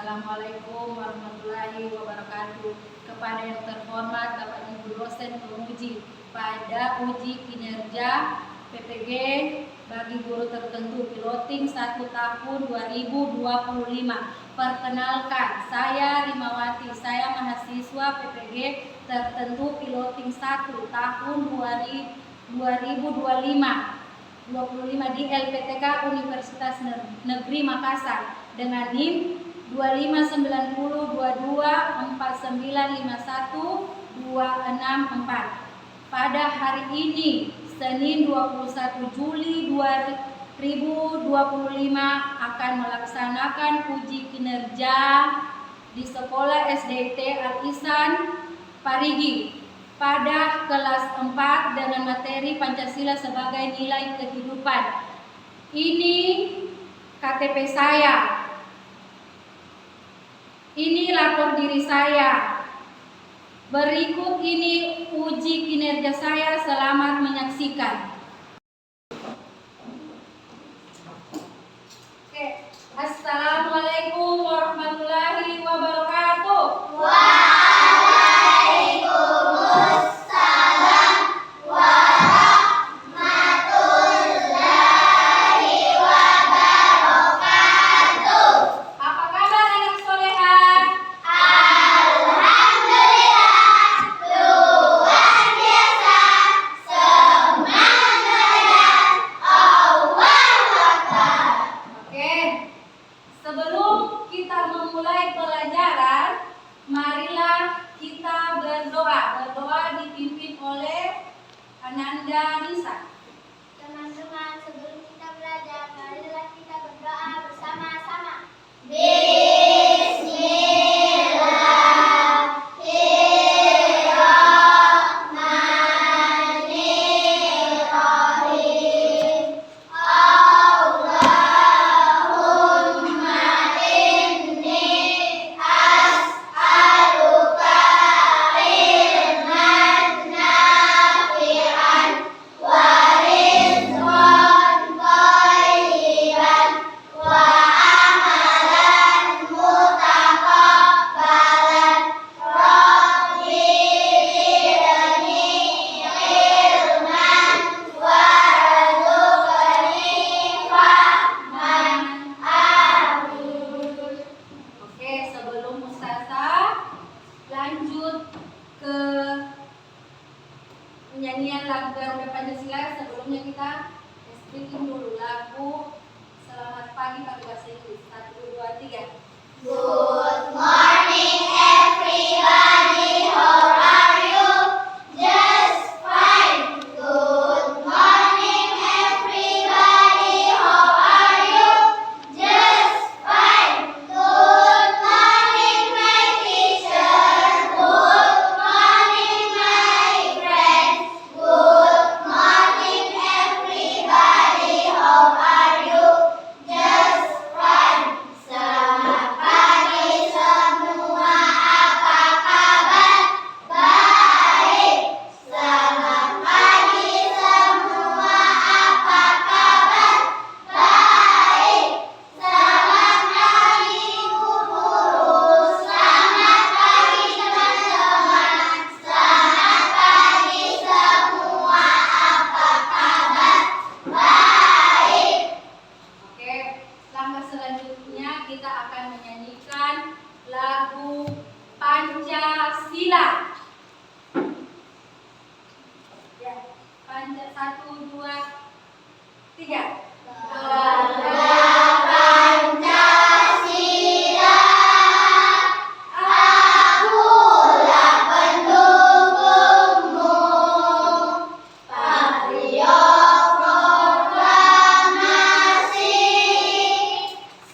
Assalamualaikum warahmatullahi wabarakatuh. Kepada yang terhormat Bapak Ibu dosen penguji pada uji kinerja PPG bagi guru tertentu piloting 1 tahun 2025. Perkenalkan, saya Rimawati, saya mahasiswa PPG tertentu piloting 1 tahun 2025 di LPTK Universitas Negeri Makassar dengan NIM 25924951 Pada hari ini, Senin 21 Juli 2025 akan melaksanakan uji kinerja di Sekolah SDT Al-Ihsan Parigi pada kelas 4 dengan materi Pancasila sebagai nilai kehidupan. Ini KTP saya. Ini lapor diri saya. Berikut ini uji kinerja saya. Selamat menyaksikan. Oke. Assalamualaikum warahmatullahi wabarakatuh. Waalaikumsalam warahmatullahi wabarakatuh. Apa kabar anak soleha? Alhamdulillah, luar biasa, semangatnya, Allahu Akbar. Oke. Sebelum kita memulai pelajaran, marilah kita berdoa. Berdoa dipimpin oleh Ananda Nisa. Teman-teman, sebelum kita belajar, marilah kita berdoa bersama-sama. Bismillahirrahmanirrahim. Allahumma inni as'aluka ilman nafi'an wa rizqan thayyiban wa amalan mutaqabbalan. Rabbi zidni ilman warzuqni fahman. Amin. Oke, sebelum Ustazah lanjut ke penyanyian lagu Garuda Pancasila, sebelumnya kita speaking dulu lagu Selamat Pagi pakai bahasa Inggris. 1, 2, 3. Good morning everybody, how are you? Just fine. Good morning everybody, how are you? Just fine. Good morning my teacher, good morning my friends, good morning everybody, how are you? Just fine. Selamat pagi semua, apa kabar? Baik. Selamat pagi semua, apa kabar? Baik. Selamat pagi Ibu Guru, selamat pagi teman-teman, selamat pagi semua, apa kabar? Baik. Oke, langkah selanjutnya kita akan menyanyikan lagu Pancasila. Ya, 1, 2, 3. Bangga Pancasila, akulah pendukungmu. Patriot proklamasi,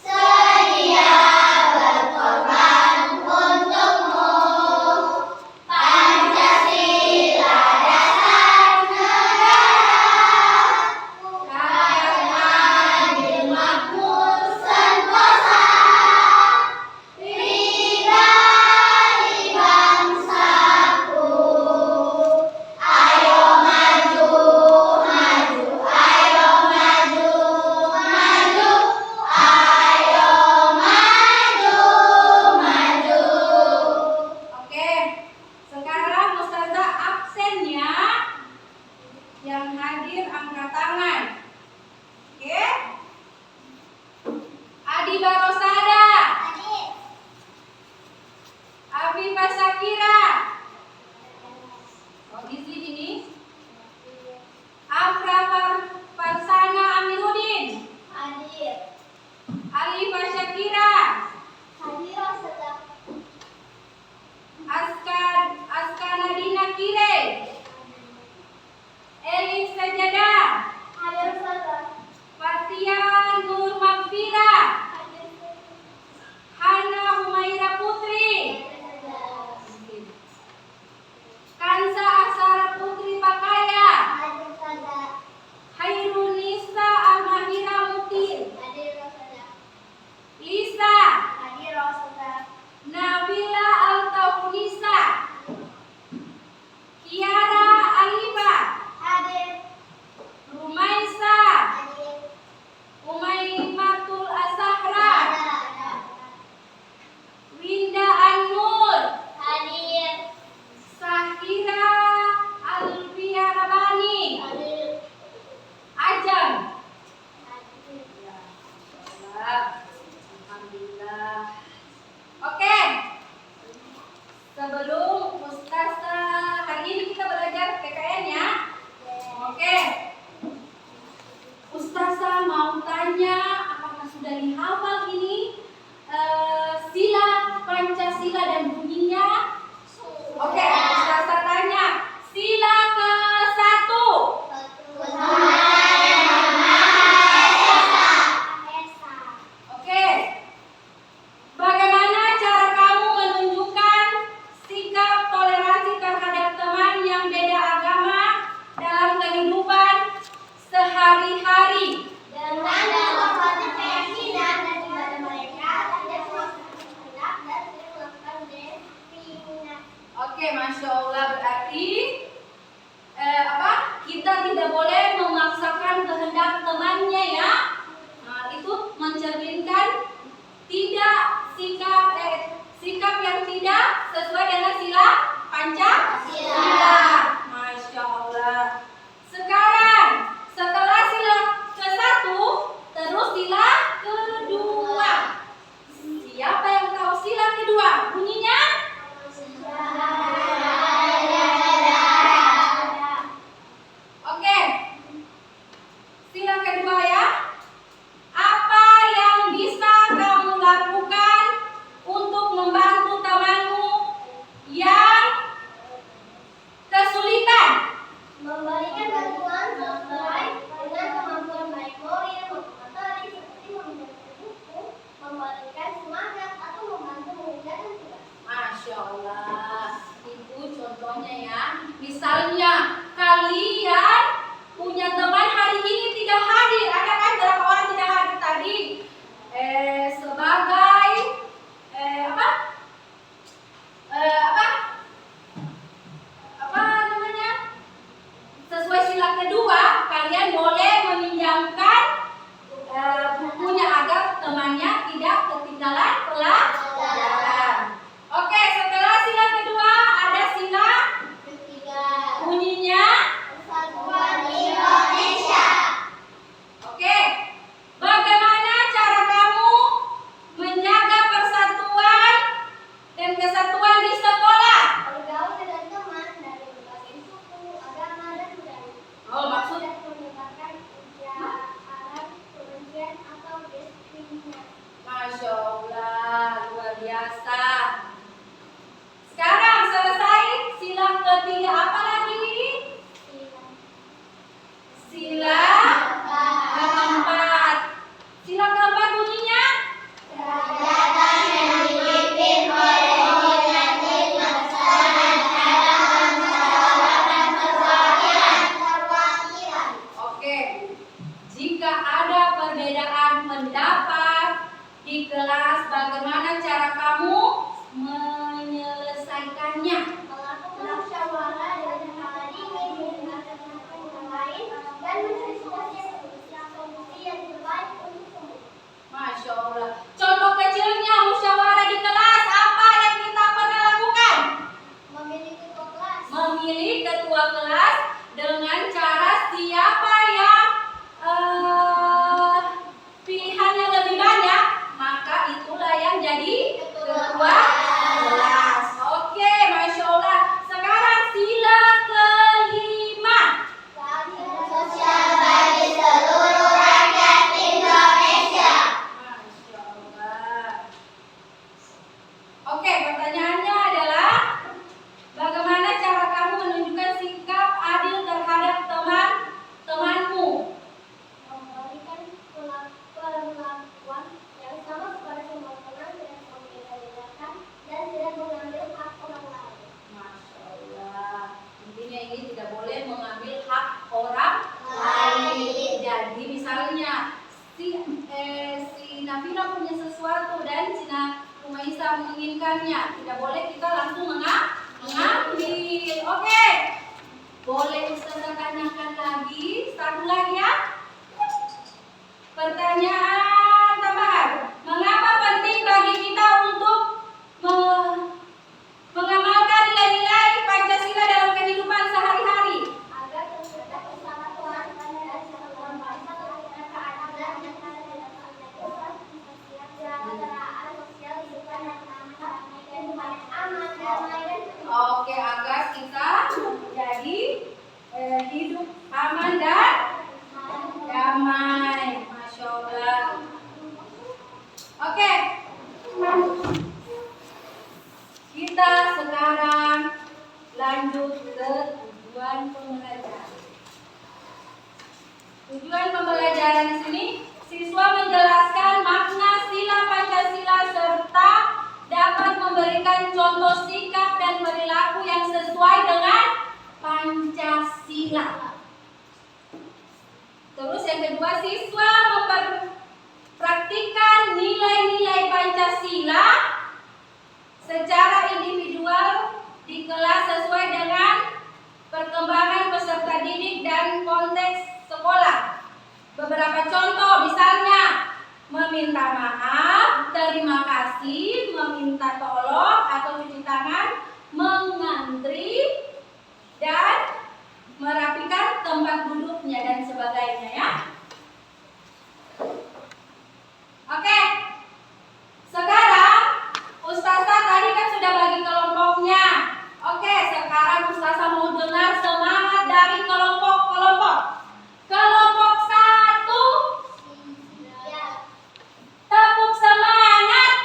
sedia berkorban untukmu. Pancasila dasar negara, Oke, Masya Allah, berarti kita tidak boleh memaksakan kehendak temannya ya. Nah, itu mencerminkan tidak sikap yang tidak sesuai dengan sila Pancasila. Masya Allah. Sekarang setelah sila ke-1 terus sila kedua. Siapa yang tahu sila kedua? Bunyinya? Oke. Sila kedua ya. Apa yang bisa kamu lakukan untuk membantu temanmu yang kesulitan? Memberikan bantuan sesuai dengan kemampuan baik moral, materi, seperti membaca buku, memberikan semangat, atau membantu mengerjakan tugas. Masya Allah, itu contohnya ya. Misalnya kalian punya teman hari ini tidak hadir, ada kan berapa orang tidak hadir tadi? Sebagai apa namanya? Sesuai sila kedua, kalian boleh meminjamkan bukunya agar temannya tidak ketinggalan pelajaran. Oke, setelah sila kedua ada sila Ketiga, bunyinya. Persatuan Indonesia. Oke, bagaimana cara kamu menjaga persatuan dan kesatuan di sekolah? Bergaul dengan teman dari berbagai suku, agama, dan budaya. Oh, maksud Tidak menyebarkan ujaran kebencian atau diskriminasi. Masya Allah, luar biasa. Sekarang selesai sila ketiga, apa lagi? Sila keempat. Sila keempat bunyinya? Kegiatan yang dipimpin oleh inisiatif masyarakat dalam mensuarakan perwakilan. Oke. Jika ada perbedaan pendapat di kelas, bagaimana cara kamu menyelesaikannya? Melakukan musyawarah dengan hal ini, mendengarkan pendapat yang lain, dan mendiskusi solusi yang terbaik untuk semua. Masya Allah. Contoh kecilnya musyawarah di kelas, apa yang kita pernah lakukan? Memilih ketua kelas. Memilih ketua kelas dengan cara siapa yang pilihannya lebih banyak, maka itulah yang jadi ketua kelas. Oke, Masya Allah. Sekarang sila kelima. Keadilan sosial bagi seluruh rakyat Indonesia. Masya Allah. Oke, pertanyaannya adalah bagaimana cara kamu menunjukkan sikap adil terhadap teman-temanmu? Memberikan perlakuan yang sama kepada semua teman, tidak membeda-bedakan, dan tidak mengambil hak orang lain. Masya Allah. Intinya ini tidak boleh mengambil hak orang lain. Jadi misalnya si Nabila punya sesuatu dan si Umaisa menginginkannya, tidak boleh kita langsung mengambil. Oke. Boleh Ustazah tanyakan lagi, satu lagi ya. Pertanyaan tambahan. Mengapa penting bagi kita untuk mengamalkan nilai-nilai Pancasila dalam kehidupan sehari-hari? Agar tercipta persatuan dan kesatuan bangsa, tercipta keadilan yang ada di dalam kesejahteraan sosial, kehidupan yang aman, kehidupan yang aman, damai, dan Oke, agar kita jadi hidup aman dan damai. Masya Allah. Oke. Kita sekarang lanjut ke tujuan pembelajaran. Tujuan pembelajaran di sini, siswa menjelaskan makna sila Pancasila serta dapat memberikan contoh sikap dan perilaku yang sesuai dengan Pancasila. Terus yang kedua, siswa mempraktikkan nilai-nilai Pancasila secara individual di kelas kasih, meminta tolong atau cuci tangan, mengantri, dan merapikan tempat duduknya dan sebagainya ya. Oke. Sekarang Ustazah tadi kan sudah bagi kelompoknya. Oke, sekarang Ustazah mau dengar semangat dari kelompok-kelompok. Kelompok 1, tepuk semangat.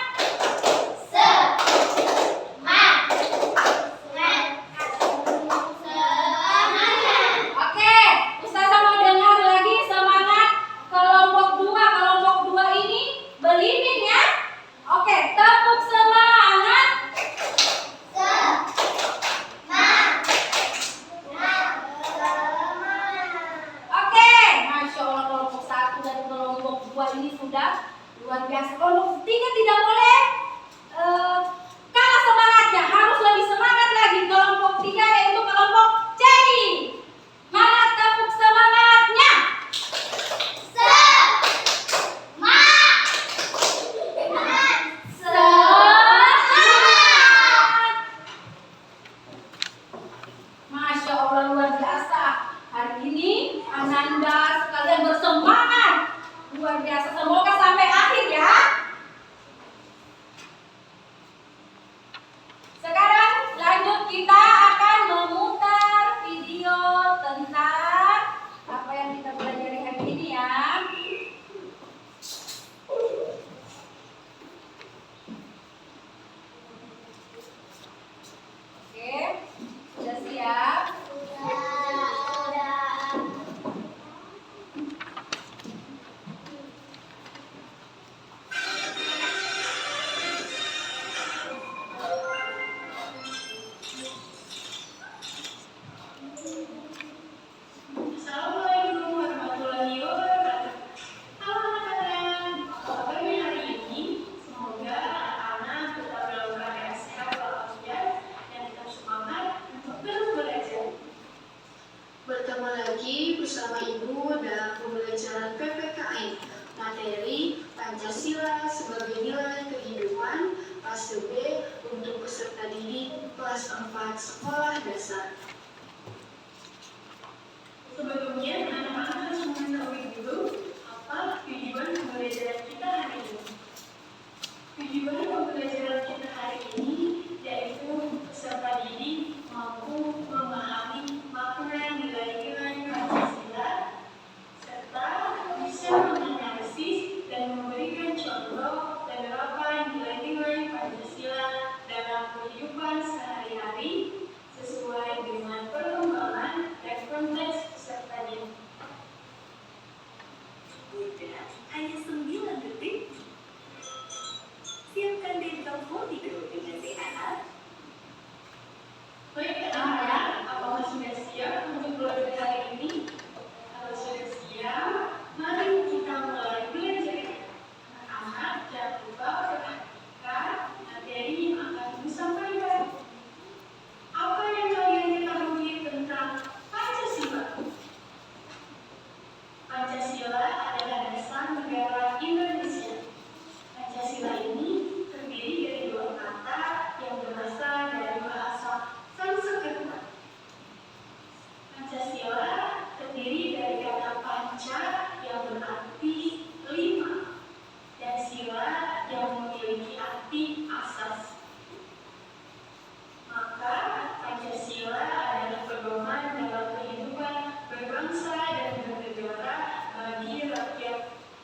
Oke, Ustazah mau dengar lagi semangat kelompok 2. Kelompok 2 ini belimbing ya. Oke, tepuk semangat. Oke, Masya Allah kelompok 1 dan kelompok 2 ini sudah luar biasa. Kelompok 3 tidak boleh kalah semangatnya, harus lebih semangat lagi. Kelompok 3 yaitu kelompok Cedi. Mana tepuk semangatnya? Masya Allah luar biasa. Hari ini Ananda sekalian bersemangat. Luar biasa. Semoga sampai akhir ya. Sekarang lanjut, kita akan memutar video tentang apa yang kita pelajari hari ini ya. Oke, sudah siap? Assalamualaikum warahmatullahi wabarakatuh. Halo anak-anak, apa kabarnya hari ini? Semoga anak-anak tetap dalam keadaan sehat walafiat dan tetap semangat untuk terus belajar. Bertemu lagi bersama Ibu dalam pembelajaran PPKN materi Pancasila sebagai nilai kehidupan fase B untuk peserta didik kelas 4 sekolah dasar. Sebelumnya, anak-anak harus mengetahui dulu apa tujuan pembelajaran kita hari ini. Tujuan pembelajaran kita hari ini yaitu peserta didik mampu memahami makna nilai-nilai Pancasila serta bisa menganalisis dan memberikan contoh penerapan nilai-nilai Pancasila dalam kehidupan sehari-hari sesuai dengan perkembangan dan konteks peserta didik. Udah, hanya 9 detik. Siapkan dental follicle dengan DHA. Baik anak-anak, apakah sudah siap untuk belajar hari ini? Kalau sudah siap, mari kita mulai belajar. Anak-anak jangan lupa perhatikan materi yang akan disampaikan. Apa yang kalian ketahui tentang Pancasila? Pancasila adalah dasar negara Indonesia. Pancasila ini terdiri dari 2 kata yang berasal dari bahasa Sanskerta. Pancasila terdiri dari kata panca yang berarti 5 dan sila yang memiliki arti asas. Maka Pancasila adalah pedoman dalam kehidupan berbangsa dan bernegara bagi rakyat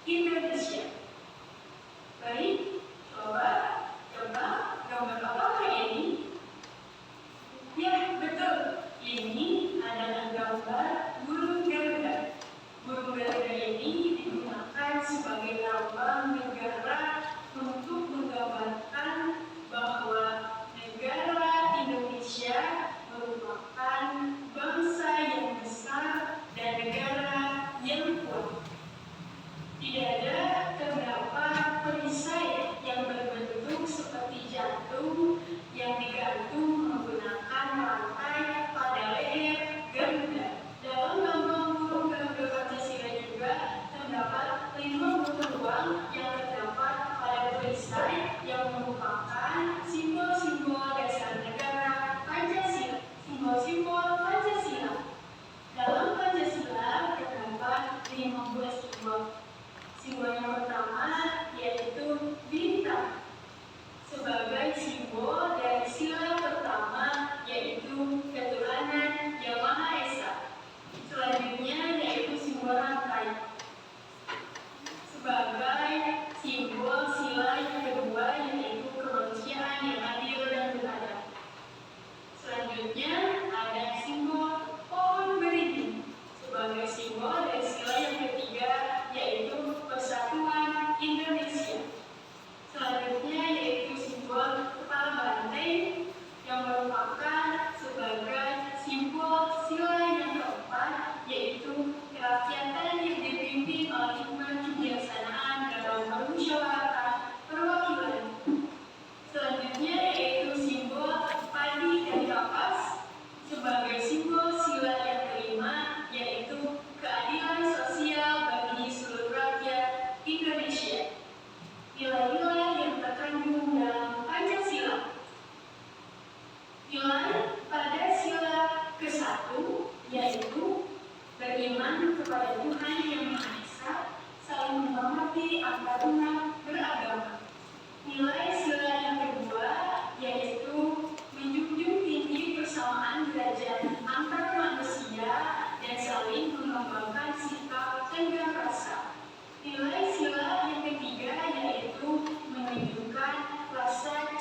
Indonesia. Baik, coba gambar apakah ini? Ya, betul. Ini adalah gambar burung Garuda. Burung Garuda ini digunakan sebagai lambang negara untuk menggambarkan bahwa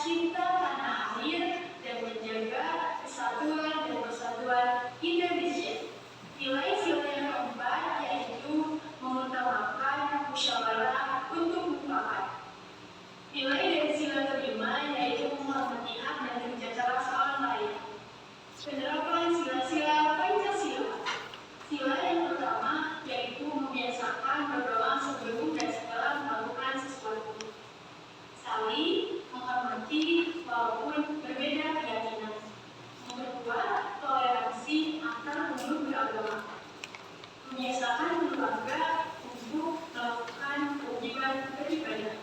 cinta tanah air dan menjaga kesatuan dan persatuan Indonesia. Nilai-nilai yang keempat yaitu mengutamakan musyawarah untuk mufakat. Nilai dari sila kelima yaitu menghormati hak dan kerja keras orang lain. Penerapan sila-sila Pancasila. Sila yang pertama yaitu membiasakan berdoa sebelum dan setelah melakukan sesuatu. Saling menghormati walaupun berbeda keyakinan. Yang kedua, toleransi antar penduduk beragama. Membiasakan keluarga untuk melakukan kewajiban beribadah.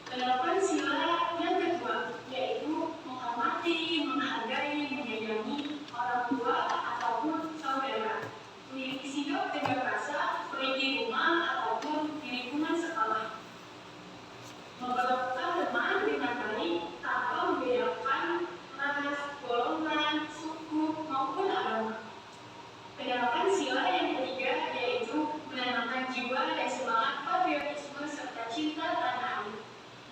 Penerapan sila yang kedua yaitu menghormati, menghargai, menyayangi orang tua ataupun saudara. Memiliki sikap tegak rasa baik di rumah ataupun di lingkungan sekolah. Memperlakukan teman dengan baik tanpa membedakan ras, golongan, suku maupun agama. Penerapan sila yang ketiga yaitu menanamkan jiwa dan semangat patriotisme serta cinta tanah air.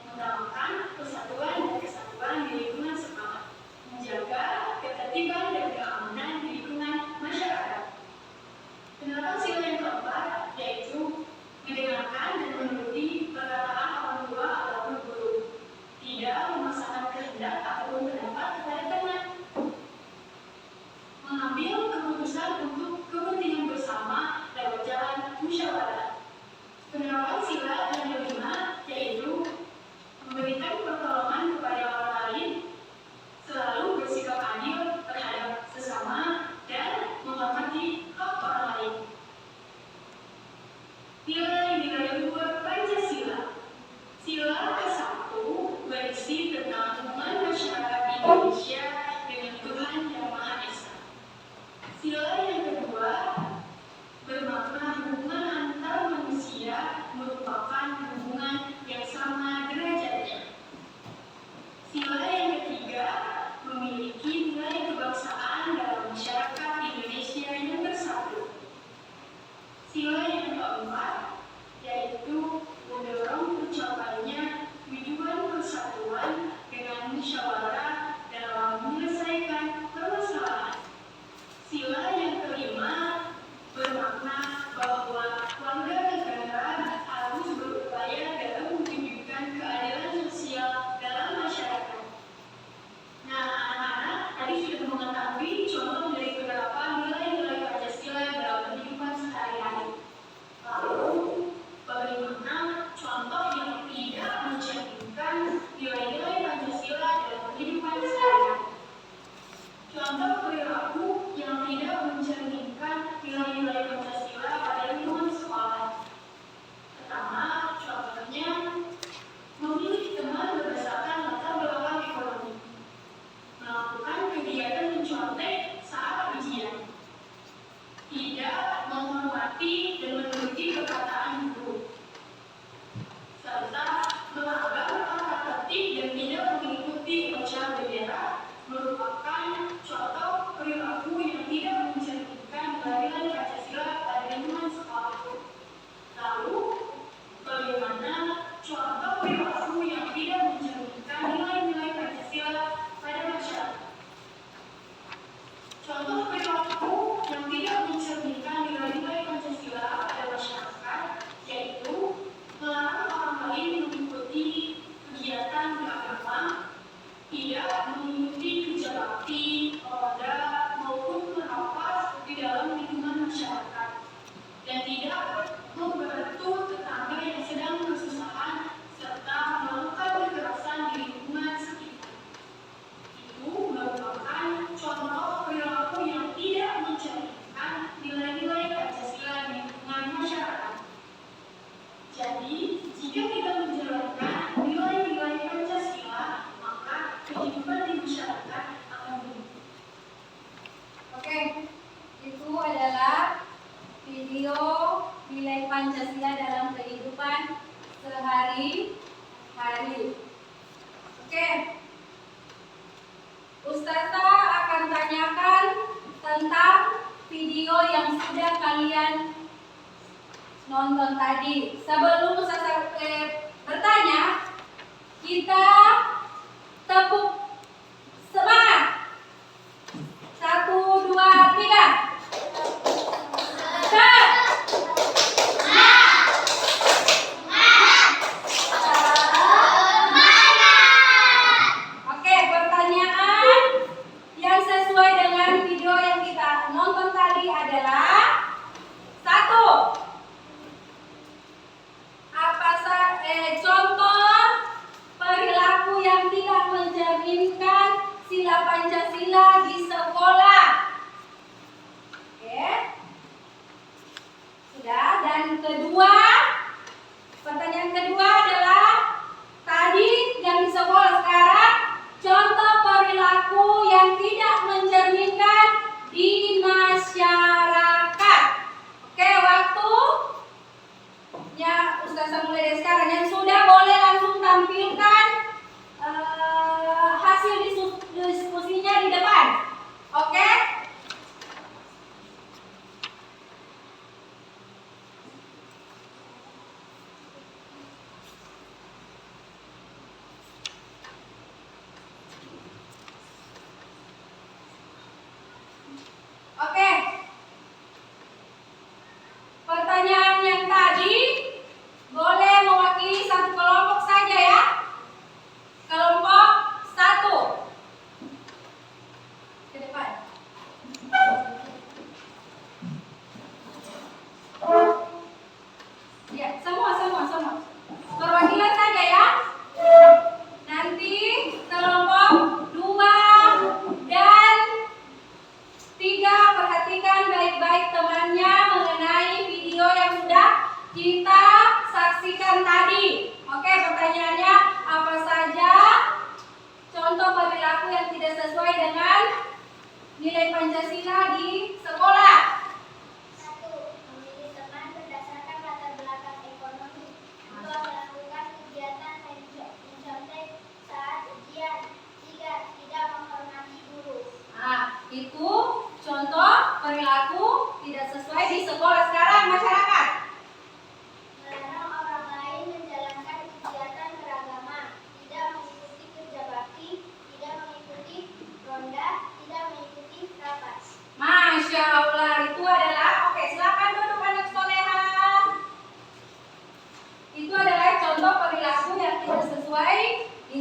Mengutamakan persatuan dan kesatuan di lingkungan sekolah. Menjaga ketertiban dan keamanan di lingkungan masyarakat. Penerapan sila yang keempat yaitu mendengarkan dan menuruti perkataan orang tua ataupun guru. Tidak memaksakan kehendak ataupun pendapat kepada teman. Mengambil keputusan untuk kepentingan bersama lewat jalan musyawarah. Penerapan sila yang kelima yaitu memberikan pertolongan kepada orang lain, selalu bersikap adil terhadap sesama dan menghormati hak orang lain. Nilai-nilai luhur Pancasila. Sila ke-1 berisi tentang hubungan masyarakat Indonesia dengan Tuhan Yang Maha Esa. Sila yang kedua bermakna hubungan antar manusia merupakan hubungan yang sama derajatnya. Sila yang ketiga memiliki nilai kebangsaan dalam masyarakat Indonesia yang bersatu. Sila yang keempat yaitu mendorong tercapainya tujuan persatuan dengan musyawarah dalam menyelesaikan permasalahan. Sila yang kelima bermakna bahwa warga negara harus berupaya dalam mewujudkan keadilan sosial dalam masyarakat. Nah, anak-anak tadi sudah mengetahui contoh dari beberapa nilai-nilai Pancasila dalam kehidupan sehari-hari. Lalu, bagaimana contoh yang tidak mencerminkan nilai-nilai Pancasila dalam kehidupan sehari-hari? Contoh perilaku yang tidak mencerminkan nilai-nilai Pancasila pada lingkungan sekolah. Pertama, contohnya memilih teman berdasarkan latar belakang ekonomi, melakukan kegiatan mencontek saat ujian, tidak menghormati dan menuruti perkataan guru, serta melanggar tata tertib dan tidak mengikuti upacara bendera merupakan contoh perilaku yang tidak mencerminkan nilai-nilai Pancasila pada lingkungan sekolah. Lalu, bagaimana contoh perilaku yang tidak mencerminkan nilai-nilai Pancasila pada masyarakat? Contoh perilaku yang tidak mencerminkan nilai-nilai Pancasila pada masyarakat yaitu melarang orang lain mengikuti kegiatan beragama, tidak mengikuti kerja bakti, ronda, maupun merapat di dalam lingkungan masyarakat, dan tidak membantu tetangga yang sedang kesusahan serta melakukan kekerasan di lingkungan sekitar. Itu merupakan contoh perilaku yang tidak mencerminkan nilai-nilai Pancasila di lingkungan masyarakat. Jadi, jika kita menjalankan nilai-nilai Pancasila, maka kehidupan di masyarakat akan berubah. Oke, itu adalah video nilai Pancasila dalam kehidupan sehari-hari. Oke, Ustazah akan tanyakan tentang video yang sudah kalian nonton tadi. Sebelum Ustazah bertanya, kita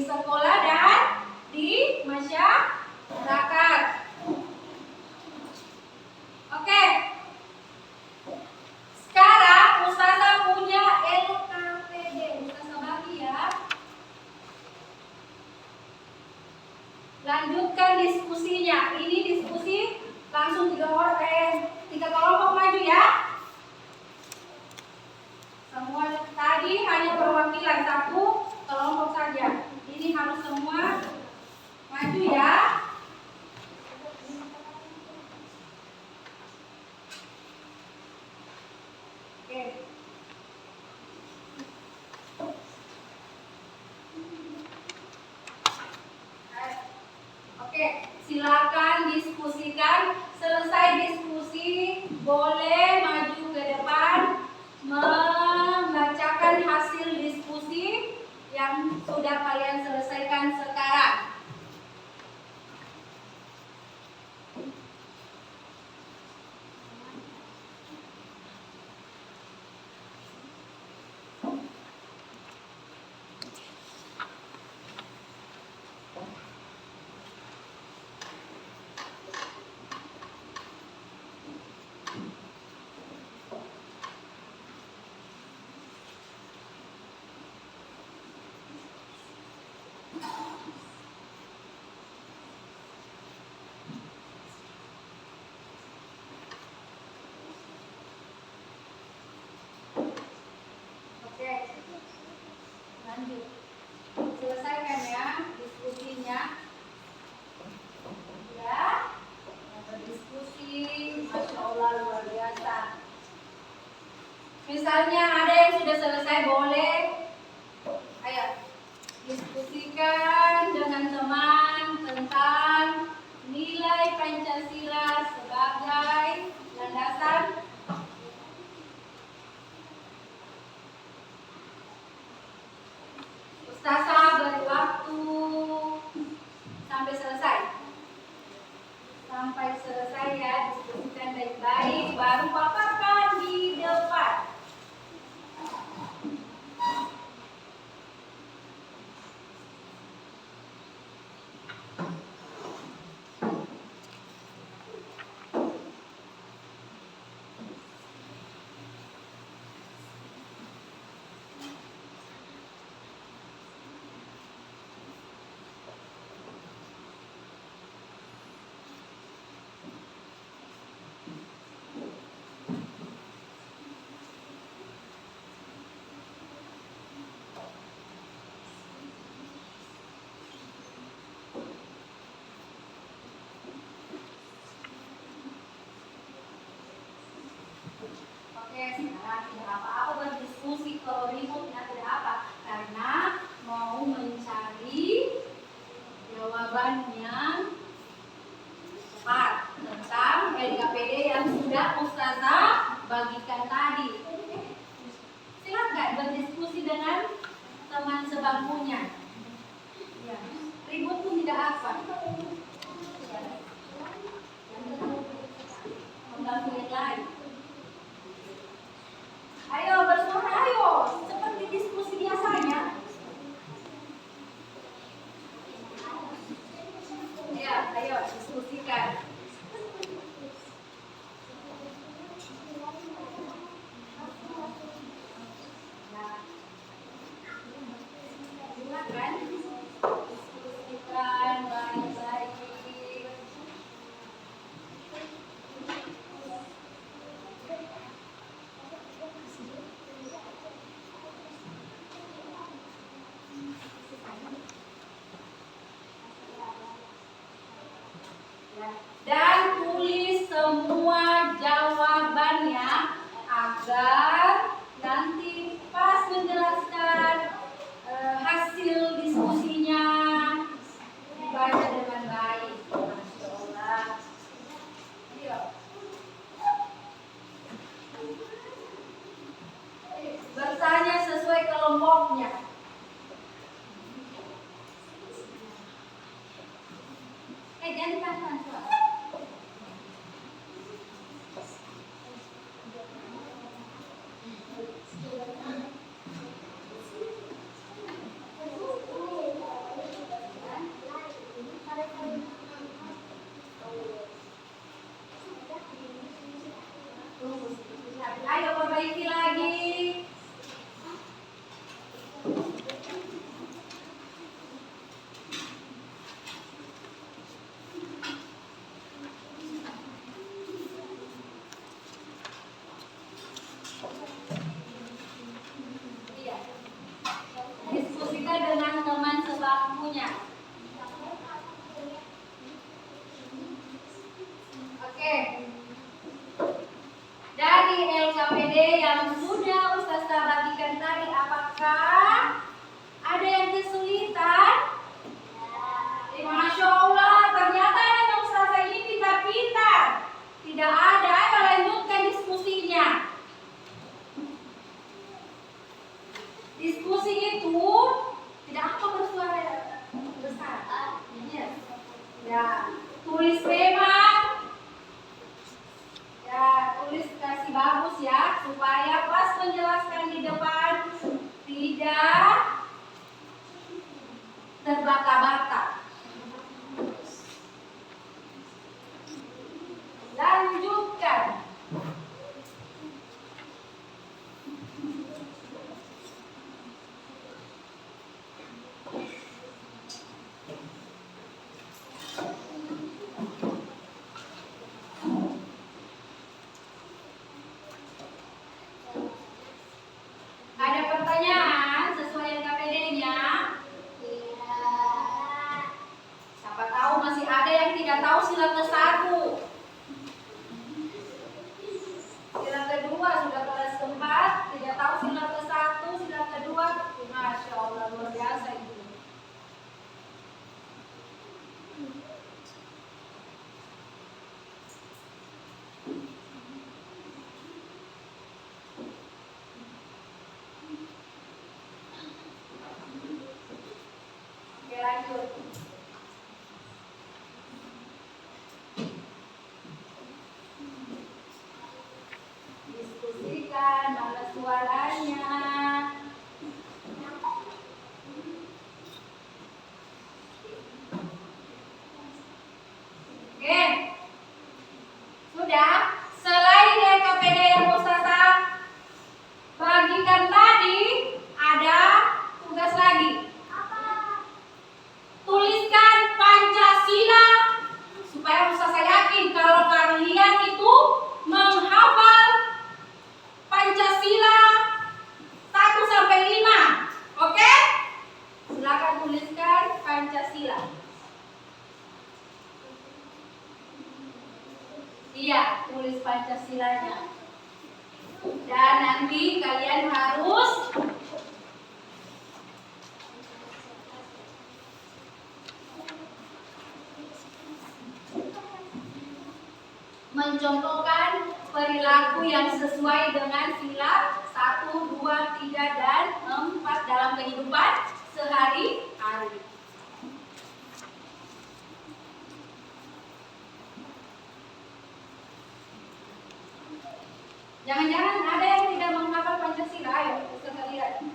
sekolah dan di masyarakat. Oke. Sekarang Ustazah punya LKPD. Ustazah bagi ya. Lanjutkan diskusinya. Ini diskusi langsung 3 kelompok maju ya. Semua tadi hanya perwakilan 1 kelompok saja. Ini harus semua maju ya. Oke. Oke, silakan diskusikan. Selesai diskusi, boleh maju ke depan membacakan hasil diskusi yang sudah kalian selesaikan sekarang. Oke, lanjut. Selesaikan ya diskusinya. Ya, berdiskusi, Masya Allah luar biasa. Misalnya ada yang sudah selesai, boleh, ayo diskusikan dengan teman tentang nilai Pancasila sebagai landasan. Ustazah beri waktu sampai selesai. Sampai selesai ya, diskusikan baik-baik, baru paparkan di depan. Oke, sekarang tidak apa-apa berdiskusi, kalau ributnya tidak apa, karena mau mencari jawaban yang tepat tentang LKPD yang sudah Ustazah bagikan tadi. Silakan berdiskusi dengan teman sebangkunya. Ya, ribut pun tidak apa. Mengganggu yang lain. Ayo bersuara, ayo, seperti diskusi biasanya. Ya, ayo diskusikan. Nah, silakan diskusikan baik-baik. Dan tulis semua jawabannya agar nanti pas menjelaskan hasil diskusinya dibaca dengan baik. Masya Allah. Ayo. Bertanya sesuai kelompoknya. Jangan ditahan suara. lampunya. Oke. Dari LKPD yang sudah Ustazah bagikan tadi, apakah ada yang kesulitan? Masya Allah, ternyata yang Ustazah ini pintar-pintar. Tidak ada, ayo lanjutkan diskusinya. Diskusi itu tidak apa bersuara besar. Yes. Ya, tulis memang. Ya, tulis kasih bagus ya, supaya pas menjelaskan di depan tidak terbata-bata. Lanjutkan. Ada pertanyaan sesuai LKPD-nya? Siapa tahu masih ada yang tidak tahu sila ke-1. Sila kedua sudah kelas 4, tidak tahu sila ke-1, sila kedua. Masya Allah, luar biasa itu. Oke, lanjut. Diskusikan mana suaranya. Oke. Sudah. Selain LKPD yang Ustazah bagikan tadi, ada tugas lagi. Tuliskan Pancasila supaya Ustazah yakin kalau kalian itu menghafal Pancasila 1 sampai 5. Oke? Silakan tuliskan Pancasila. Iya, tulis Pancasilanya. Dan nanti kalian harus mencontohkan perilaku yang sesuai dengan sila 1, 2, 3, dan 4 dalam kehidupan sehari-hari. Jangan-jangan ada yang tidak menghafal Pancasila, ayo kita lihat.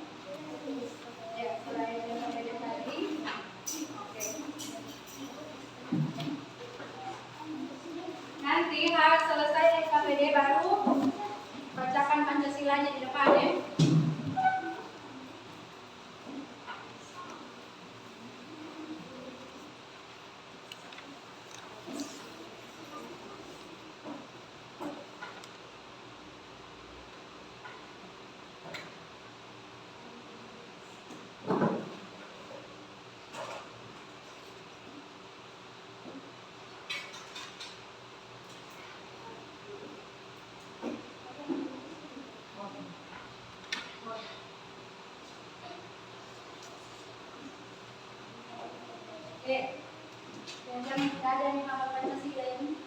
Ya, selain yang tadi. Oke. Nanti harus selesai LKPD baru bacakan Pancasilanya di depan ya. Oke, jangan ada yang menghafal Pancasila ini.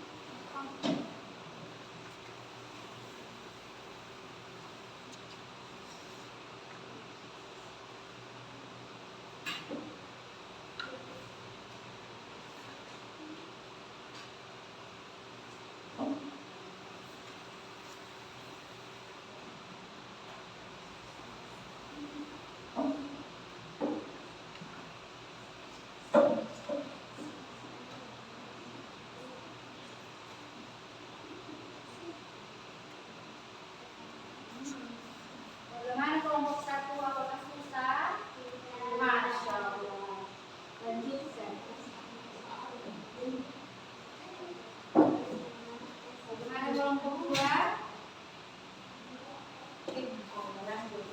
Bagaimana kelompok 1, apakah susah? Masya Allah. Lanjutkan. Bagaimana kelompok 2? Lanjut.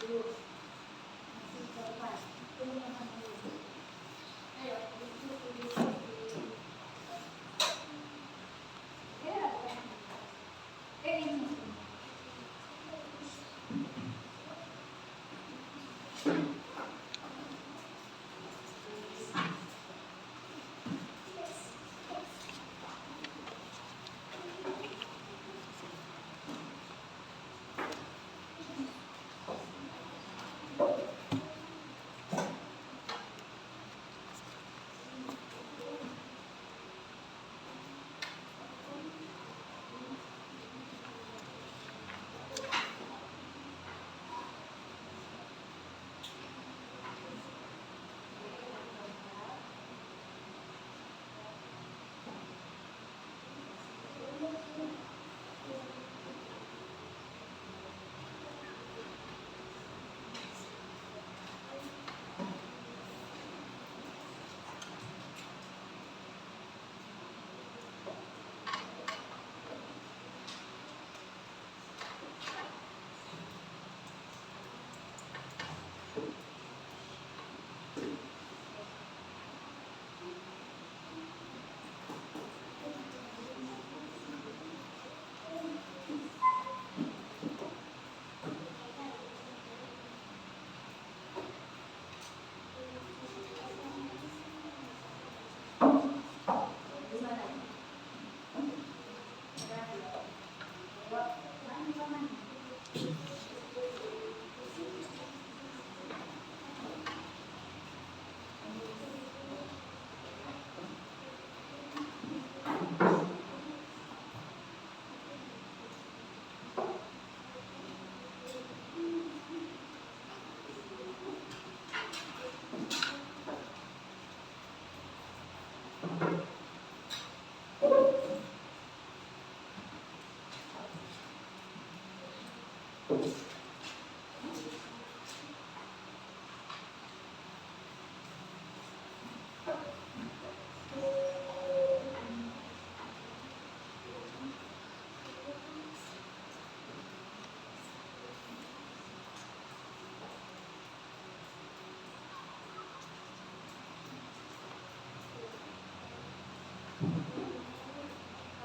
Masih cepat. Tunggu yang dulu. Ayo, ini.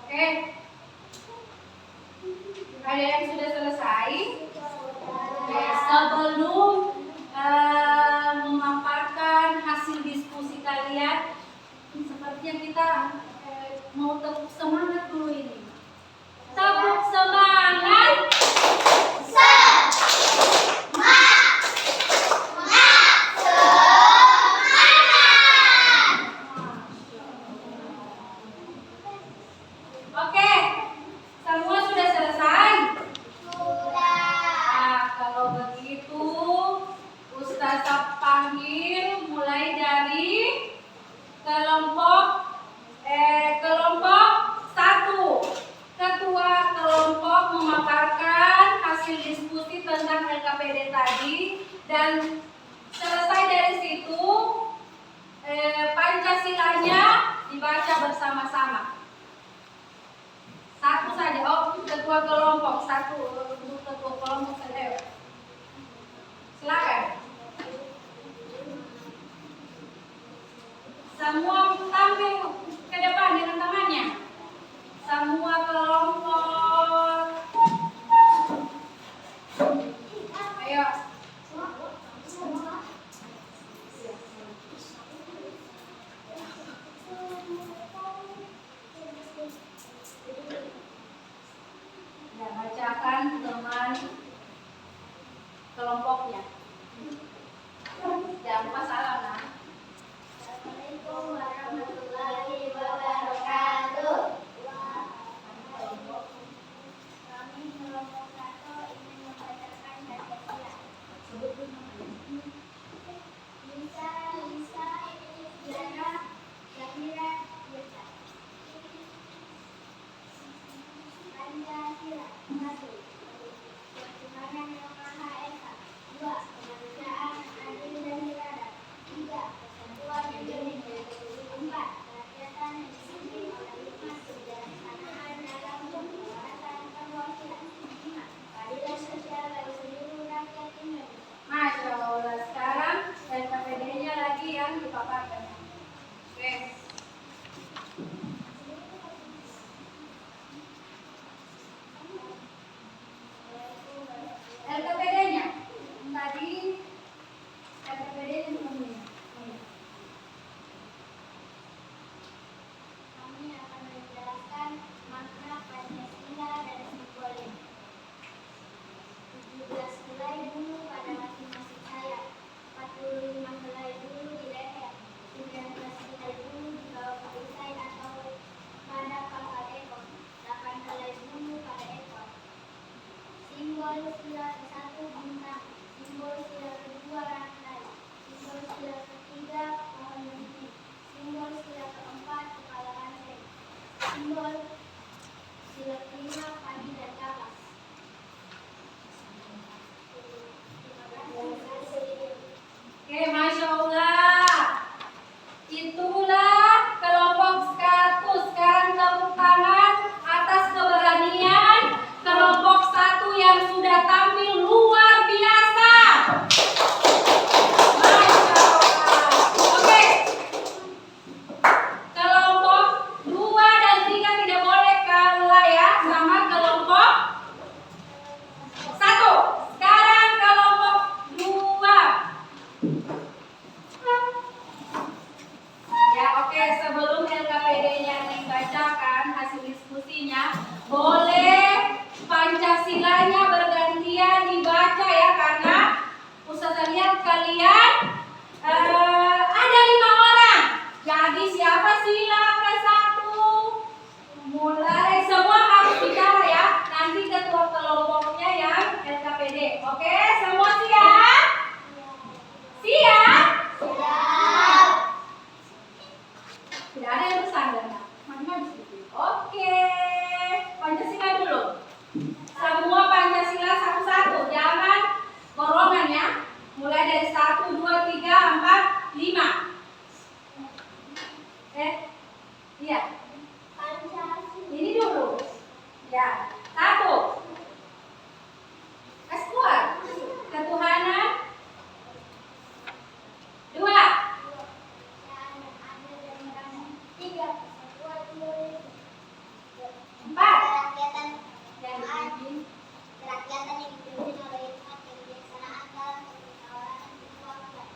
Oke. Ada yang sudah selesai? Oke, sebelum memaparkan hasil diskusi kalian, sepertinya kita mau tepuk semangat dulu ini. Tepuk semangat. Oke, semua sudah selesai? Nah, kalau begitu Ustazah panggil mulai dari kelompok 1. Ketua kelompok memaparkan hasil diskusi tentang LKPD tadi, dan selesai dari situ Pancasilanya dibaca bersama-sama. Satu saja. Oh, ketua kelompok satu. Untuk ketua kelompok saja. Silakan. Semua tampil ke depan dengan temannya. Semua kelompok. Ayo. Ya, bacakan teman kelompoknya. Jangan lupa salam, nah. Assalamualaikum warahmatullahi wabarakatuh. Kami kelompok 1 ingin membacakan Pancasila. Lisa, Zara, Zahira, Yesa. Pancasila. 1. Ketuhanan yang Maha Esa. 2. Kemanusiaan adil dan beradab. 3. Persatuan Indonesia. 4. Kerakyatan yang dipimpin oleh hikmat kebijaksanaan dalam pemerintahan perwakilan. 5. Keadilan sosial bagi seluruh rakyat Indonesia. simbol sila 5 padi dan kapas. Terima kasih. Oke, Masya Allah. Itulah kelompok 1. Sekarang tepuk tangan atas keberanian kelompok 1 yang sudah tampil luar biasa. Masya Allah. Oke. Kelompok 2 dan 3 tidak boleh kalah ya sama kelompok 1. Sekarang kelompok 2. Ya, oke, sebelum LKPD-nya dibacakan hasil diskusinya, boleh Pancasilanya bergantian dibaca ya, karena Ustazah lihat kalian ada 5 orang. Jadi siapa sila ke-1? Mulai semua harus bicara ya. Nanti ketua kelompoknya yang LKPD. Oke, semua siap? Siap? Siap. Tidak ada yang bersandar. Mana di situ? Oke. Pancasila dulu. Semua Pancasila satu-satu. Jangan borongan ya. Mulai dari 1, 2, 3, 4, 5. Iya. Ini dulu. Ya. 1. Kas keluar. Ketuhanan. 2. 4. Yang dibimbing. Kerakyatan yang dipimpin oleh hikmat kebijaksanaan dalam permusyawaratan mufakat.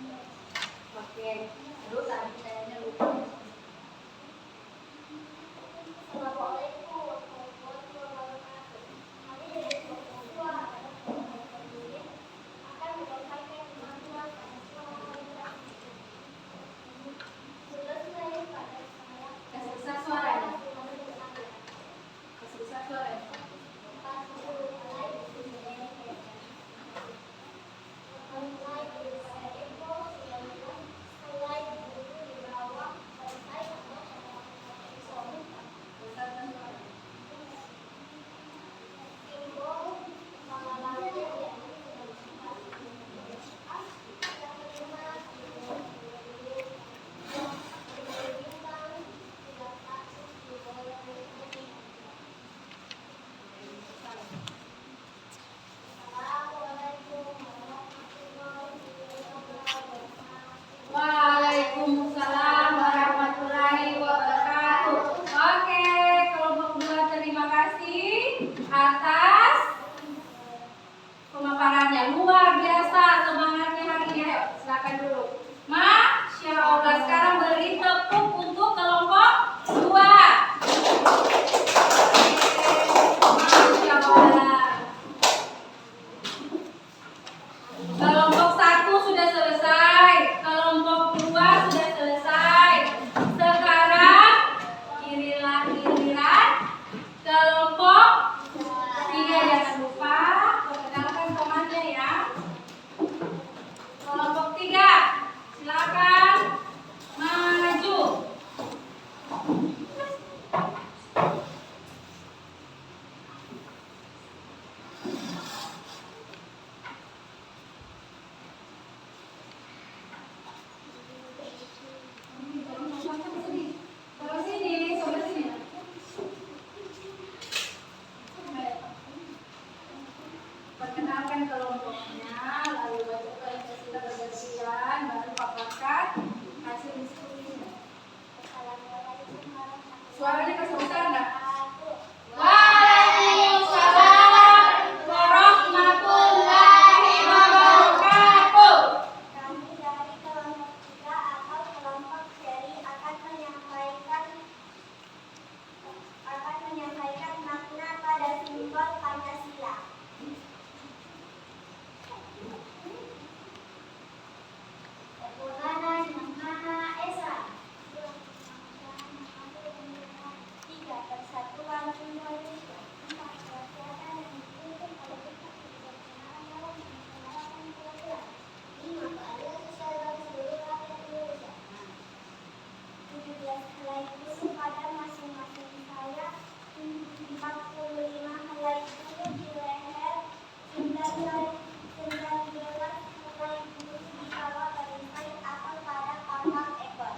5. Oke. Terus tadi kayaknya lupa. Assalamualaikum warahmatullahi wabarakatuh. Kami dari kelompok 2 adalah kelompok berdiri akan menyampaikan kemampuan pada suara. Selesai pada saya. Kasih besar suaranya. Kasih besar suaranya. 6 ekor.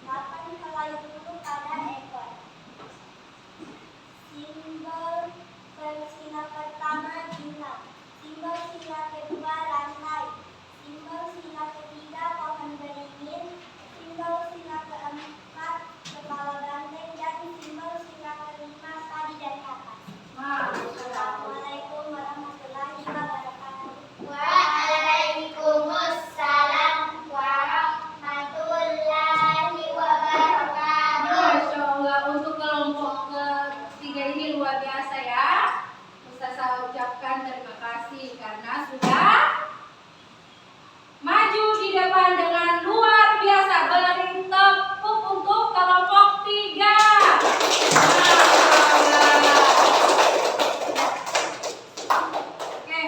8 helai burung pada ekor. Simbol sila pertama bintang. Simbol sila kedua rantai. Simbol sila ketiga pohon beringin. Simbol sila keempat kepala banteng dan simbol sila kelima padi dan kapas. Assalamualaikum warahmatullahi wabarakatuh. Waalaikumsalam warahmatullahi wabarakatuh. Masya Allah, untuk kelompok ketiga ini luar biasa ya. Ustazah ucapkan terima kasih karena sudah maju di depan dengan luar biasa. Beri tepuk untuk kelompok 3. Oke.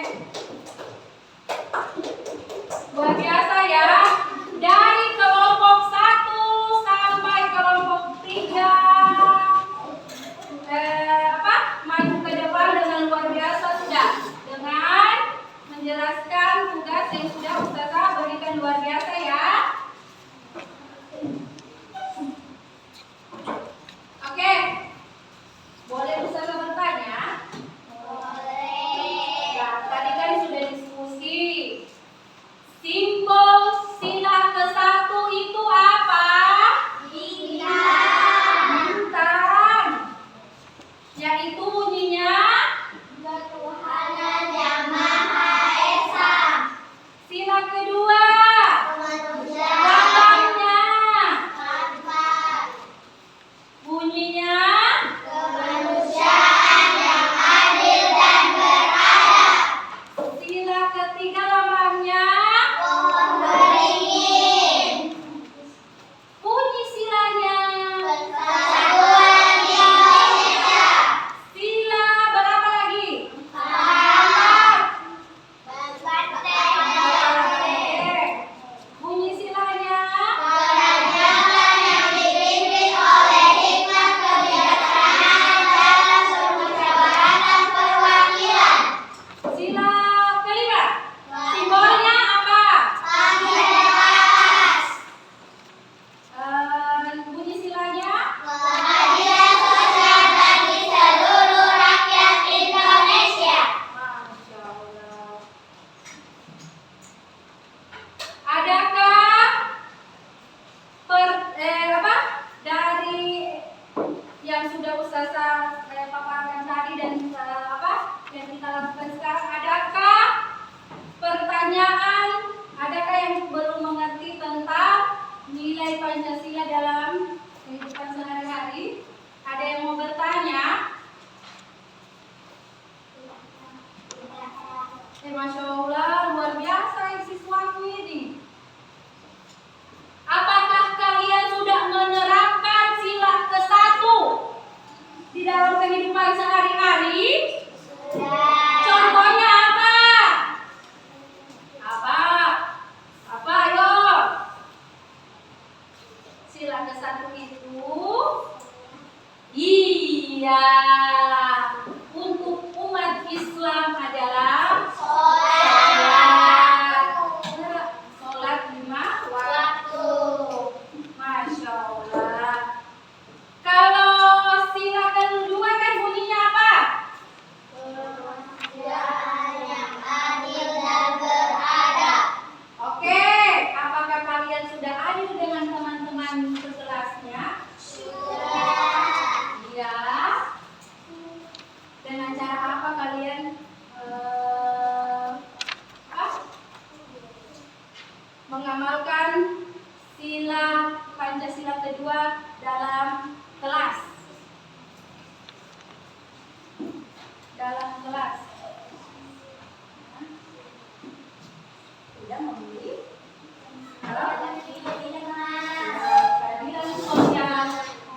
Luar biasa ya. Dari kelompok 1 sampai kelompok 3 maju ke depan dengan luar biasa sudah. Dengan menjelaskan tugas yang sudah Ustazah berikan luar biasa ya. Oke. Boleh Ustazah bertanya? Ya, tadi kan sudah diskusi. Simbol sila ke-1 itu apa? Bintang. Yaitu bunyinya Ketuhanan yang Maha Esa. sila kedua. Kemanusiaan. Lambangnya Tanpa. bunyinya Kemanusiaan yang adil dan beradab. sila ketiga lambangnya Pohon beringin. bunyi silanya Persatuan Indonesia. sila berapa lagi? Selamat. Berpartai. Bunyi silanya Kerajaan yang dipimpin oleh hikmat kebijaksanaan dalam permusyawaratan perwakilan. sila kelima. Simbolnya apa? Pamungkas. Bunyi silanya Keadilan sosial bagi seluruh rakyat Indonesia. Masya Allah. Adakah dari yang sudah Ustazah paparkan tadi dan yang kita lakukan sekarang, adakah pertanyaan, adakah yang belum mengerti tentang nilai Pancasila dalam kehidupan sehari-hari? Ada yang mau bertanya? Masya Allah, luar biasa siswaku ini. Apakah kalian sudah menerapkan sila ke-1 di dalam kehidupan sehari-hari? Contohnya apa? Apa? Ayo. Sila ke-1 itu iya, untuk umat Islam adalah sholat 5 waktu. Masya Allah. Kalau sila kedua kan bunyinya apa? Kemanusiaan yang adil dan beradab. Oke, apakah kalian sudah adil dengan teman-teman sekelasnya? Sudah. Iya. Dengan cara apa kalian mengamalkan sila Pancasila kedua dalam kelas? Tidak membeli keadilan sosial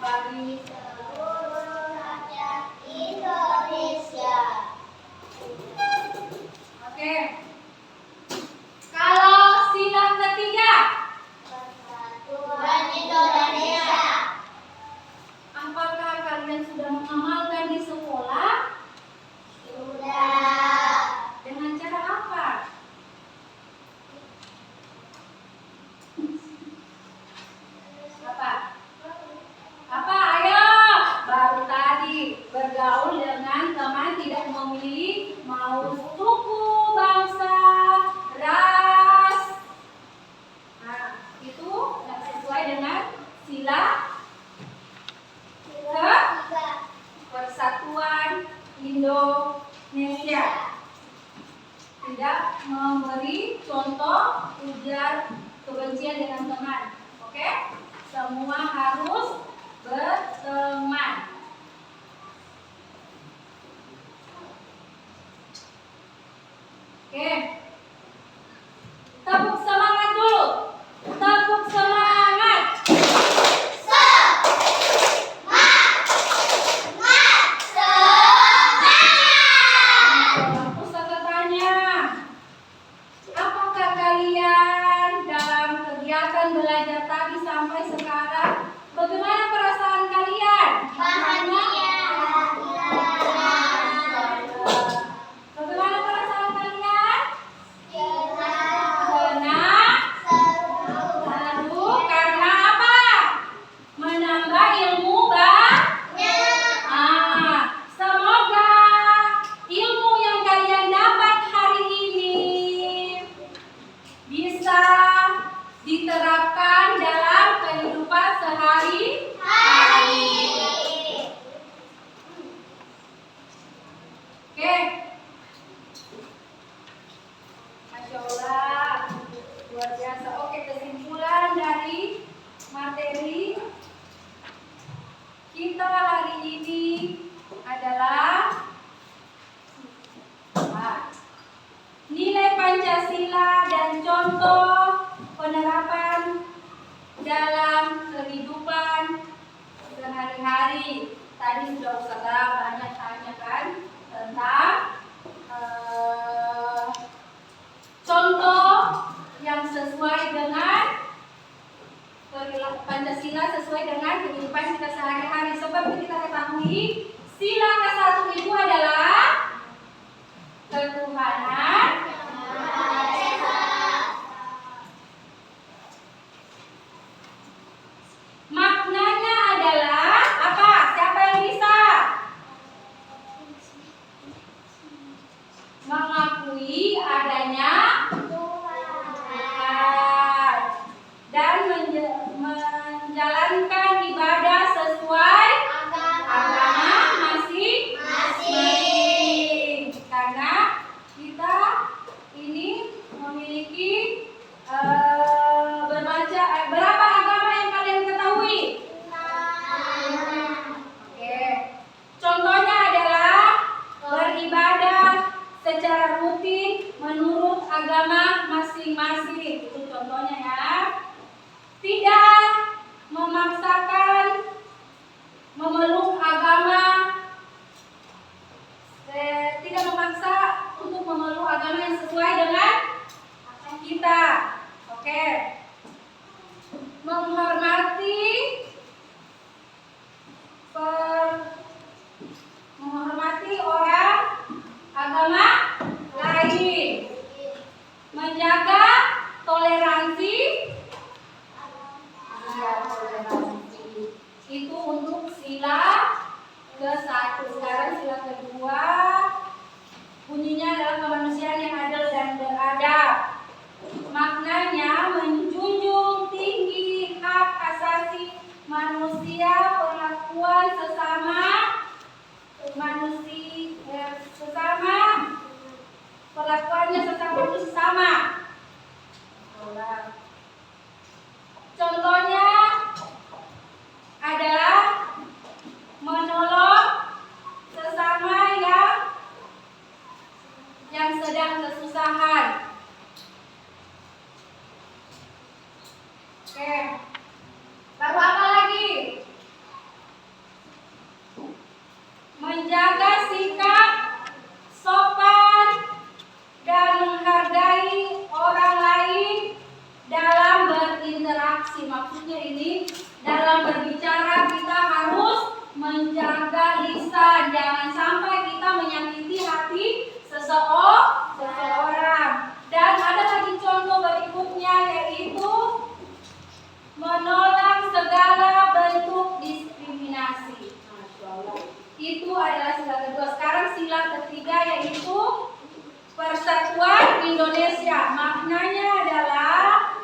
bagi Seluruh rakyat Indonesia. Oke. Kalau sila ketiga, Persatuan Indonesia. Sila Tiga. Persatuan Indonesia. Tidak memberi contoh ujar kebencian dengan teman. Oke? Semua harus berteman. Oke. Tepuk semangat dulu. Tepuk semangat. Ustaz tanya, apakah kalian dalam kegiatan belajar tadi sampai sekarang, bagaimana perasaan kalian? Bagaimana perasaan kalian? Senang, seru, karena apa? Menambah ilmu semoga ilmu yang kalian dapat hari ini bisa diterapkan dalam kehidupan sehari-hari. Oke. Masya Allah, luar biasa. Oke, kesimpulan dari materi kita hari ini adalah nilai Pancasila dan contoh penerapan dalam kehidupan sehari-hari. Tadi sudah Ustazah banyak tanyakan tentang contoh yang sesuai dengan Pancasila, sesuai dengan kehidupan kita sehari-hari. Seperti kita ketahui, sila ke-1 itu adalah ketuhanan. Maknanya adalah apa? Siapa yang bisa? Mengakui adanya Tuhan dan menjalankan ibadah sesuai agama masing-masing. Karena kita ini memiliki berapa agama yang kalian ketahui? Oke. Contohnya adalah beribadah secara rutin menurut agama masing-masing. Itu contohnya ya. Tidak memaksakan memeluk agama, tidak memaksa untuk memeluk agama yang sesuai dengan kita. Oke. Menghormati orang agama lain, menjaga toleransi. Itu untuk sila ke-1. Sekarang sila ke-2 bunyinya adalah kemanusiaan yang adil dan beradab. Maknanya menjunjung tinggi hak asasi manusia, perlakuan sesama manusia, perlakuannya sesama itu sama. Contohnya adalah menolong sesama yang sedang kesusahan. Oke. Lalu apa lagi? Menjaga sikap sopan dan menghargai orang lain dalam berinteraksi. Maksudnya ini dalam berbicara kita harus menjaga lisan, jangan sampai kita menyakiti hati seseorang. Dan ada lagi contoh berikutnya, yaitu menolak segala bentuk diskriminasi. Masya Allah. Itu adalah sila kedua. Sekarang sila ketiga, yaitu Persatuan Indonesia. Maknanya adalah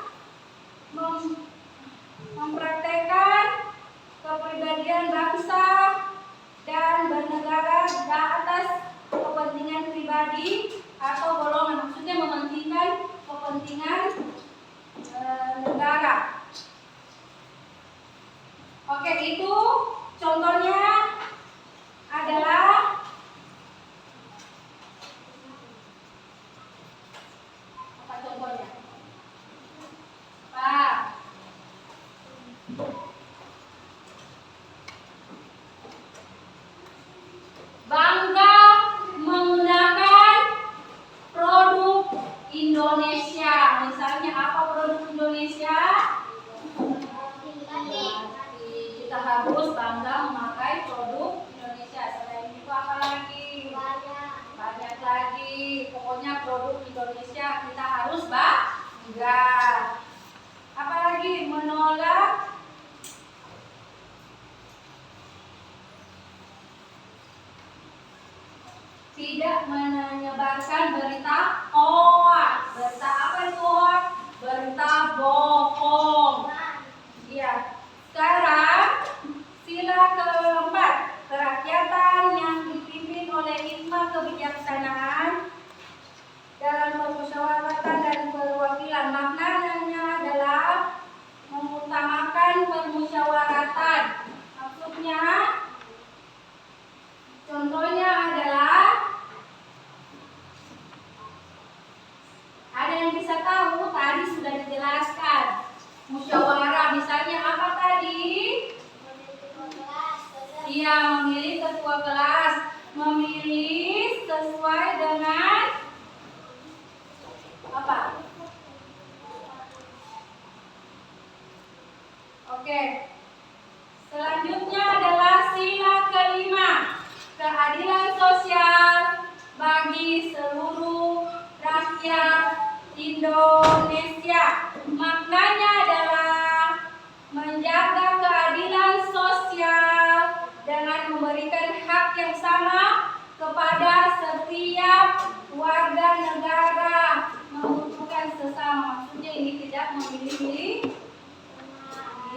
mempraktekkan Oke, itu contohnya adalah apa contohnya? Pak. Bangga menggunakan produk Indonesia. Misalnya apa produk Indonesia? Kita harus bangga memakai produk Indonesia. Selain itu apa lagi? Banyak lagi. Pokoknya produk Indonesia kita harus bangga. Apa lagi? Menolak tidak menyebarkan berita hoax. Berita apa itu hoax? Berita bohong. Iya. Sekarang sila keempat, kerakyatan yang dipimpin oleh hikmah kebijaksanaan dalam permusyawaratan dan perwakilan. Maknanya adalah mengutamakan permusyawaratan. Maksudnya, contohnya adalah ada yang bisa tahu, tadi sudah dijelaskan. Musyawarah misalnya apa tadi? Iya, memilih ketua kelas, memilih sesuai dengan apa? Oke. Selanjutnya adalah sila kelima, keadilan sosial bagi seluruh rakyat Indonesia. Maknanya adalah menjaga keadilan sosial dengan memberikan hak yang sama kepada setiap warga negara membutuhkan sesama. Maksudnya ini tidak memilih-milih.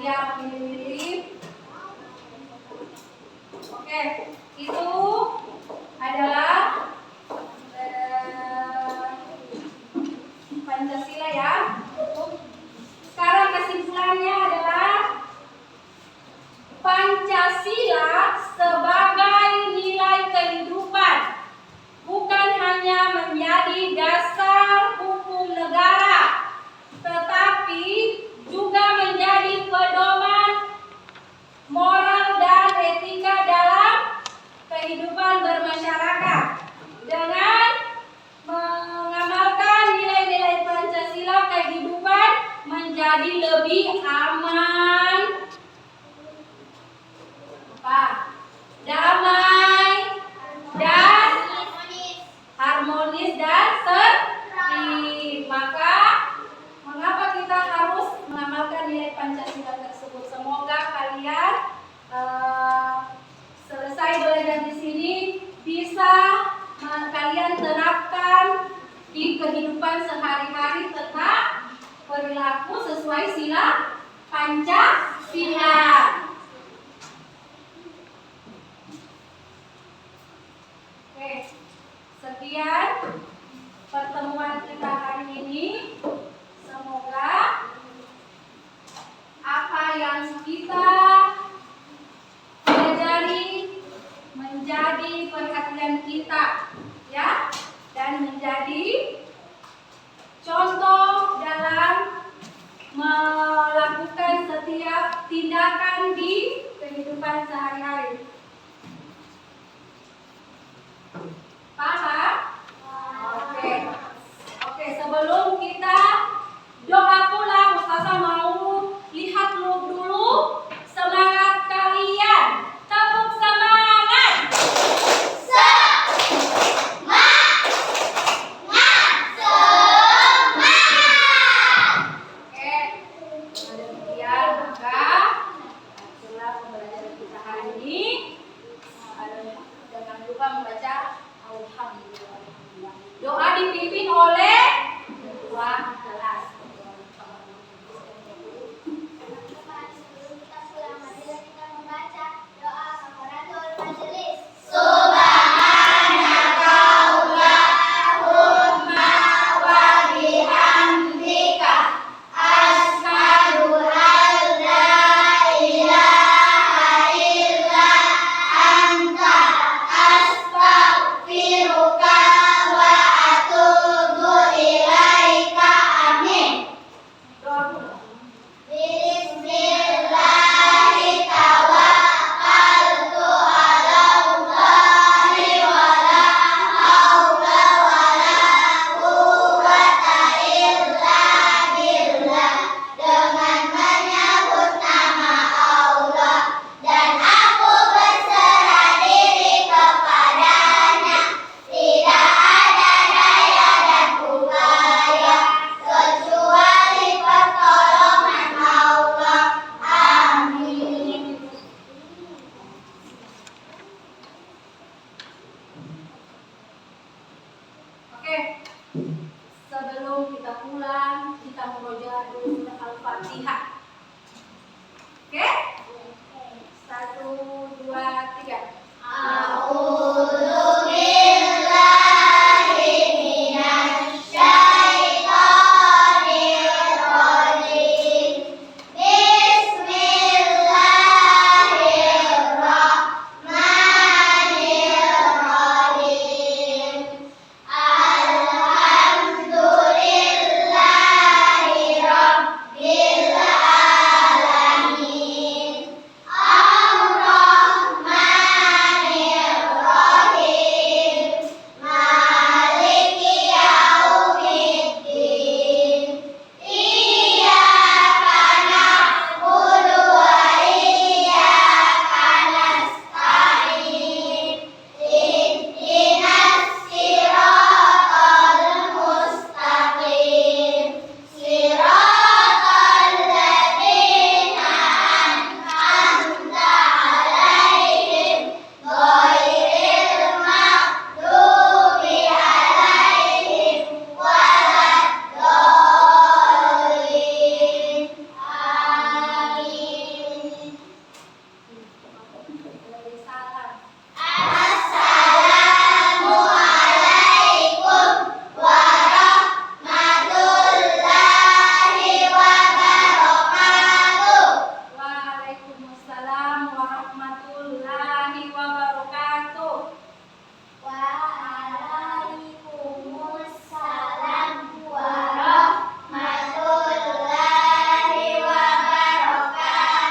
Dia memilih-milih. Oke, itu adalah Pancasila ya. Sekarang kesimpulannya adalah Pancasila sebagai nilai kehidupan bukan hanya menjadi dasar hukum negara, tetapi juga menjadi pedoman moral dan etika dalam kehidupan bermasyarakat. Dengan mengamalkan nilai-nilai Pancasila, kehidupan menjadi lebih aman, damai, dan harmonis dan tertib. Maka mengapa kita harus mengamalkan nilai Pancasila tersebut? Semoga kalian selesai belajar di sini bisa kalian terapkan di kehidupan sehari-hari tentang perilaku sesuai sila Pancasila. Oke, sekian pertemuan kita hari ini. Semoga apa yang kita pelajari menjadi perhatian kita, ya, dan menjadi contoh dalam melakukan setiap tindakan di kehidupan sehari-hari. Paham? Oke, sebelum kita doa pulang, Ustazah mau lihat dulu semangat kalian. Tepuk semangat. Oke, demikian maka setelah pembelajaran kita hari ini.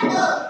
wabarakatuh.